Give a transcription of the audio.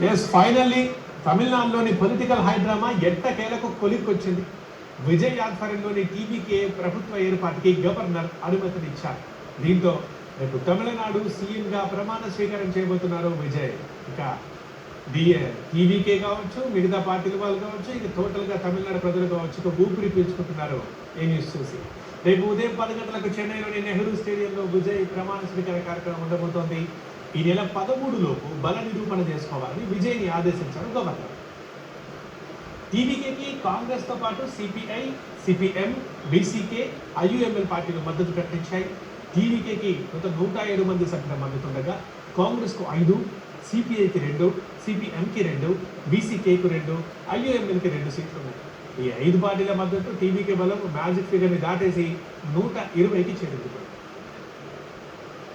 Yes finally తమిళనాడులోని political high drama ఎట్టకేలకు కొలిక్కొచ్చింది. విజయ్ ఆధ్వర్యంలోని టీవీకే ప్రభుత్వ ఏర్పాటుకి గవర్నర్ అనుమతినిచ్చారు. దీంతో రేపు తమిళనాడు సీఎంగా ప్రమాణ స్వీకారం చేయబోతున్నారు విజయ్. ఇక టీవీకే కావచ్చు, మిగతా పార్టీల వాళ్ళు కావచ్చు, ఇక టోటల్గా తమిళనాడు ప్రజలు కావచ్చు, ఇక ఊపిరి పీల్చుకుంటున్నారు ఈ న్యూస్ చూసి. రేపు ఉదయం 10 గంటలకు చెన్నైలోని నెహ్రూ స్టేడియంలో విజయ్ ప్రమాణ స్వీకార కార్యక్రమం ఉండబోతోంది. ఈ నెల 13 లోపు బల నిరూపణ చేసుకోవాలని విజయ్ని ఆదేశించారు గవర్నర్. టీవీకేకి కాంగ్రెస్తో పాటు సిపిఐ, సిపిఎం, బీసీకే, ఐయుఎంఎల్ పార్టీలు మద్దతు ప్రకటించాయి. టీవీకేకి మొత్తం 107 మంది సభ్యుల మద్దతు ఉండగా కాంగ్రెస్కు 5, సిపిఐకి 2, సిపిఎంకి 2, బీసీకేకు 2, ఐయుఎంఎల్కి 2 సీట్లు ఉన్నాయి. ఈ 5 పార్టీల మద్దతు టీవీకే బలం మ్యాజిక్ ఫిగర్ని దాటేసి 120కి చేరింది.